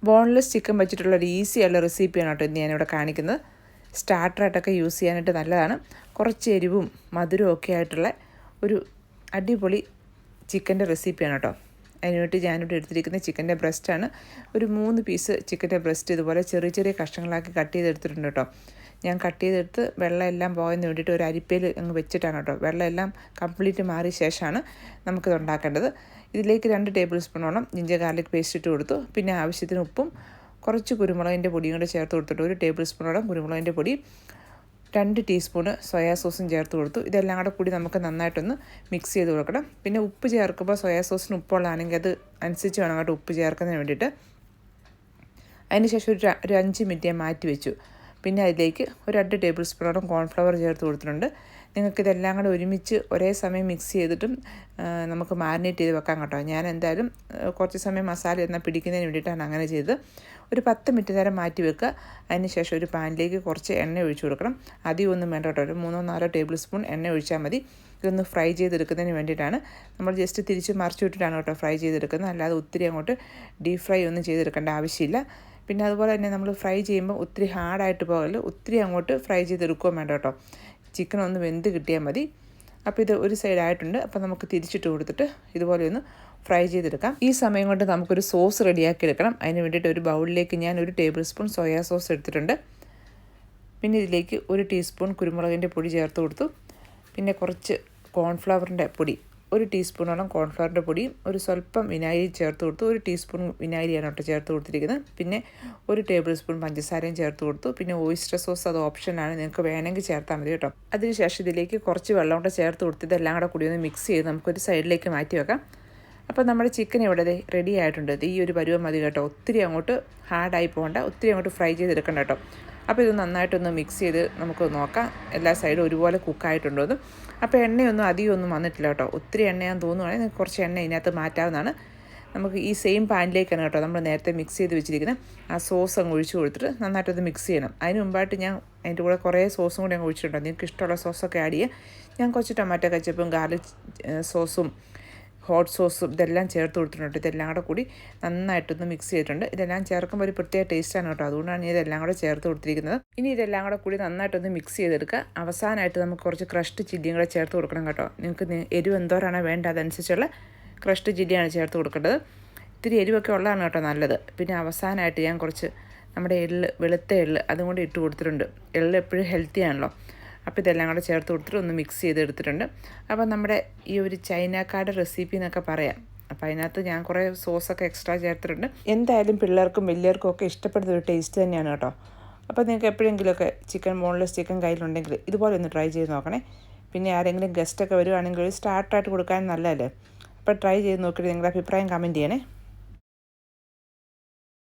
Boneless chicken വെച്ചിട്ടുള്ള ഒരു easy ആയുള്ള റെസിപ്പിയാണ് കേട്ടോ ഇന്ന് ഞാനിവിടെ കാണിക്കുന്നത്. സ്റ്റാർട്ടറായിട്ടൊക്കെ യൂസ് ചെയ്യാനായിട്ട് നല്ലതാണ്. കുറച്ച് എരിവും മധുരവും ഒക്കെ ആയിട്ടുള്ള ഒരു അടിപൊളി ചിക്കൻ്റെ റെസിപ്പിയാണ് കേട്ടോ. അതിനുവേണ്ടി ഞാനിവിടെ എടുത്തിരിക്കുന്ന ചിക്കൻ്റെ ബ്രസ്റ്റാണ്. ഒരു 3 പീസ് ചിക്കൻ്റെ ബ്രസ്റ്റ് ഇതുപോലെ ചെറിയ ചെറിയ കഷ്ണങ്ങളാക്കി കട്ട് ചെയ്തെടുത്തിട്ടുണ്ട് കേട്ടോ. ഞാൻ കട്ട് ചെയ്തെടുത്ത് വെള്ളം എല്ലാം പോകാൻ വേണ്ടിയിട്ട് ഒരു അരിപ്പയിൽ അങ്ങ് വെച്ചിട്ടാണ് കേട്ടോ. വെള്ളം എല്ലാം കംപ്ലീറ്റ് മാറിയ ശേഷമാണ് നമുക്കിത് ഉണ്ടാക്കേണ്ടത്. ഇതിലേക്ക് 2 ടേബിൾ സ്പൂണോളം ജിഞ്ചർ ഗാർലിക് പേസ്റ്റ് ഇട്ട് കൊടുത്തു. പിന്നെ ആവശ്യത്തിന് ഉപ്പും കുറച്ച് കുരുമുളകിൻ്റെ പൊടിയും കൂടെ ചേർത്ത് കൊടുത്തിട്ട് 1 ടേബിൾ സ്പൂണോളം കുരുമുളകിൻ്റെ പൊടി, 2 ടീസ്പൂണ് സോയാ സോസും ചേർത്ത് കൊടുത്തു. ഇതെല്ലാം കൂടെ കൂടി നമുക്ക് നന്നായിട്ടൊന്ന് മിക്സ് ചെയ്ത് കൊടുക്കണം. പിന്നെ ഉപ്പ് ചേർക്കുമ്പോൾ സോയാ സോസിന് ഉപ്പുള്ളതാണെങ്കിൽ അത് അനുസരിച്ച് വേണം കേട്ടോ ഉപ്പ് ചേർക്കുന്നതിന് വേണ്ടിയിട്ട്. അതിനുശേഷം ഒരു 5 മിനിറ്റ് ഞാൻ മാറ്റി വെച്ചു. പിന്നെ അതിലേക്ക് ഒരു 2 ടേബിൾ സ്പൂണോളം കോൺഫ്ലവർ ചേർത്ത് കൊടുത്തിട്ടുണ്ട്. നിങ്ങൾക്കിതെല്ലാം കൂടെ ഒരുമിച്ച് ഒരേ സമയം മിക്സ് ചെയ്തിട്ടും നമുക്ക് മാരിനേറ്റ് ചെയ്ത് വെക്കാം കേട്ടോ. ഞാൻ എന്തായാലും കുറച്ച് സമയം മസാല എന്നാൽ പിടിക്കുന്നതിന് വേണ്ടിയിട്ടാണ് അങ്ങനെ ചെയ്തത്. ഒരു 10 മിനിറ്റ് നേരം മാറ്റി വെക്കുക. അതിന് ശേഷം ഒരു പാനിലേക്ക് കുറച്ച് എണ്ണ ഒഴിച്ചു കൊടുക്കണം. അധികം ഒന്നും വേണ്ട കേട്ടോ. ഒരു 3-4 ടേബിൾ സ്പൂൺ എണ്ണ ഒഴിച്ചാൽ മതി. ഇതൊന്ന് ഫ്രൈ ചെയ്തെടുക്കുന്നതിന് വേണ്ടിയിട്ടാണ്. നമ്മൾ ജസ്റ്റ് തിരിച്ച് മറിച്ച് വിട്ടിട്ടാണ് കേട്ടോ ഫ്രൈ ചെയ്തെടുക്കുന്നത്. അല്ലാതെ ഒത്തിരി അങ്ങോട്ട് ഡീപ് ഫ്രൈ ഒന്നും ചെയ്തെടുക്കേണ്ട ആവശ്യമില്ല. പിന്നെ അതുപോലെ തന്നെ നമ്മൾ ഫ്രൈ ചെയ്യുമ്പോൾ ഒത്തിരി ഹാർഡായിട്ട് പോകല്, ഒത്തിരി അങ്ങോട്ട് ഫ്രൈ ചെയ്തെടുക്കുകയും വേണ്ട കേട്ടോ. ചിക്കൻ ഒന്ന് വെന്ത് കിട്ടിയാൽ മതി. അപ്പോൾ ഇത് ഒരു സൈഡായിട്ടുണ്ട്. അപ്പോൾ നമുക്ക് തിരിച്ചിട്ട് കൊടുത്തിട്ട് ഇതുപോലെ ഒന്ന് ഫ്രൈ ചെയ്തെടുക്കാം. ഈ സമയം കൊണ്ട് നമുക്കൊരു സോസ് റെഡിയാക്കി എടുക്കണം. അതിന് വേണ്ടിയിട്ട് ഒരു ബൗളിലേക്ക് ഞാൻ 1 ടേബിൾ സ്പൂൺ സോയാ സോസ് എടുത്തിട്ടുണ്ട്. പിന്നെ ഇതിലേക്ക് 1 ടീസ്പൂൺ കുരുമുളകിൻ്റെ പൊടി ചേർത്ത് കൊടുത്തു. പിന്നെ കുറച്ച് കോൺഫ്ലവറിൻ്റെ പൊടി, 1 ടീസ്പൂണോളം കോൺഫ്ലവറിൻ്റെ പൊടിയും ഒരു സ്വല്പം വിനാഗിരി ചേർത്ത് കൊടുത്തു. 1 ടീസ്പൂൺ വിനാഗിരിയാണ് കേട്ടോ ചേർത്ത് കൊടുത്തിരിക്കുന്നത്. പിന്നെ 1 ടേബിൾ സ്പൂൺ പഞ്ചസാരയും ചേർത്ത് കൊടുത്തു. പിന്നെ ഓയിസ്റ്റർ സോസ് അത് ഓപ്ഷനാണ്, നിങ്ങൾക്ക് വേണമെങ്കിൽ ചേർത്താൽ മതി കേട്ടോ. അതിനുശേഷം ഇതിലേക്ക് കുറച്ച് വെള്ളം കൂടെ ചേർത്ത് കൊടുത്ത് ഇതെല്ലാം കൂടെ കൂടി ഒന്ന് മിക്സ് ചെയ്ത് നമുക്കൊരു സൈഡിലേക്ക് മാറ്റി വെക്കാം. അപ്പോൾ നമ്മുടെ ചിക്കൻ ഇവിടെ റെഡി ആയിട്ടുണ്ട്. ഈ ഒരു പരുവം മതി കേട്ടോ. ഒത്തിരി അങ്ങോട്ട് ഹാർഡായി പോകണ്ട, ഒത്തിരി അങ്ങോട്ട് ഫ്രൈ ചെയ്തെടുക്കണ്ട കേട്ടോ. അപ്പോൾ ഇത് നന്നായിട്ടൊന്ന് മിക്സ് ചെയ്ത് നമുക്ക് നോക്കാം എല്ലാ സൈഡും ഒരുപോലെ കുക്കായിട്ടുണ്ടോ എന്ന്. അപ്പോൾ എണ്ണയൊന്നും അധികമൊന്നും വന്നിട്ടില്ല കേട്ടോ. ഒത്തിരി എണ്ണയാന്ന് തോന്നുവാണെങ്കിൽ നിങ്ങൾക്ക് കുറച്ച് എണ്ണ ഇതിനകത്ത് മാറ്റാവുന്നതാണ്. നമുക്ക് ഈ സെയിം പാനിലേക്കാണ് കേട്ടോ നമ്മൾ നേരത്തെ മിക്സ് ചെയ്ത് വെച്ചിരിക്കുന്നത്. ആ സോസ് അങ്ങ് ഒഴിച്ച് കൊടുത്തിട്ട് നന്നായിട്ടൊന്ന് മിക്സ് ചെയ്യണം. അതിന് മുമ്പായിട്ട് ഞാൻ അതിൻ്റെ കൂടെ കുറേ സോസും കൂടി അങ്ങ് ഒഴിച്ചിട്ടുണ്ടോ. നിങ്ങൾക്ക് ഇഷ്ടമുള്ള സോസൊക്കെ ആഡ് ചെയ്യുക. ഞാൻ കുറച്ച് ടൊമാറ്റോ കെച്ചപ്പും ഗാർലിക് സോസും ഹോട്ട് സോസും ഇതെല്ലാം ചേർത്ത് കൊടുത്തിട്ടുണ്ട്. ഇതെല്ലാം കൂടെ കൂടി നന്നായിട്ടൊന്ന് മിക്സ് ചെയ്തിട്ടുണ്ട്. ഇതെല്ലാം ചേർക്കുമ്പോൾ ഒരു പ്രത്യേക ടേസ്റ്റാണ് കേട്ടോ. അതുകൊണ്ടാണ് ഞാൻ ഇതെല്ലാം കൂടെ ചേർത്ത് കൊടുത്തിരിക്കുന്നത്. ഇനി ഇതെല്ലാം കൂടെ കൂടി നന്നായിട്ടൊന്ന് മിക്സ് ചെയ്തെടുക്കുക. അവസാനമായിട്ട് നമുക്ക് കുറച്ച് ക്രഷ്ഡ് ചില്ലിയും കൂടെ ചേർത്ത് കൊടുക്കണം കേട്ടോ. നിങ്ങൾക്ക് എരിവ് എന്തോരാണോ വേണ്ട അതനുസരിച്ചുള്ള ക്രഷ്ഡ് ചില്ലിയാണ് ചേർത്ത് കൊടുക്കേണ്ടത്. ഇത്തിരി എരിവൊക്കെ ഉള്ളതാണ് കേട്ടോ നല്ലത്. പിന്നെ അവസാനമായിട്ട് ഞാൻ കുറച്ച് നമ്മുടെ വെളുത്ത എള്ള് അതും കൂടി ഇട്ട് കൊടുത്തിട്ടുണ്ട്. എള്ള് എപ്പോഴും ഹെൽത്തി ആണല്ലോ. അപ്പോൾ ഇതെല്ലാം കൂടെ ചേർത്ത് കൊടുത്തിട്ട് ഒന്ന് മിക്സ് ചെയ്തെടുത്തിട്ടുണ്ട്. അപ്പോൾ നമ്മുടെ ഈ ഒരു ചൈനക്കാരുടെ റെസിപ്പി എന്നൊക്കെ പറയാം. അപ്പോൾ അതിനകത്ത് ഞാൻ കുറേ സോസൊക്കെ എക്സ്ട്രാ ചേർത്തിട്ടുണ്ട്. എന്തായാലും പിള്ളേർക്കും വലിയവർക്കും ഒക്കെ ഇഷ്ടപ്പെടുന്ന ഒരു ടേസ്റ്റ് തന്നെയാണ് കേട്ടോ. അപ്പോൾ നിങ്ങൾക്ക് എപ്പോഴെങ്കിലുമൊക്കെ ചിക്കൻ ബോൺലെസ് ചിക്കൻ കയ്യിലുണ്ടെങ്കിൽ ഇതുപോലെ ഒന്ന് ട്രൈ ചെയ്ത് നോക്കണേ. പിന്നെ ആരെങ്കിലും ഗസ്റ്റൊക്കെ വരുവാണെങ്കിൽ സ്റ്റാർട്ടായിട്ട് കൊടുക്കാൻ നല്ലതല്ലേ. അപ്പോൾ ട്രൈ ചെയ്ത് നോക്കിയിട്ട് നിങ്ങളുടെ അഭിപ്രായം കമൻറ്റ് ചെയ്യണേ.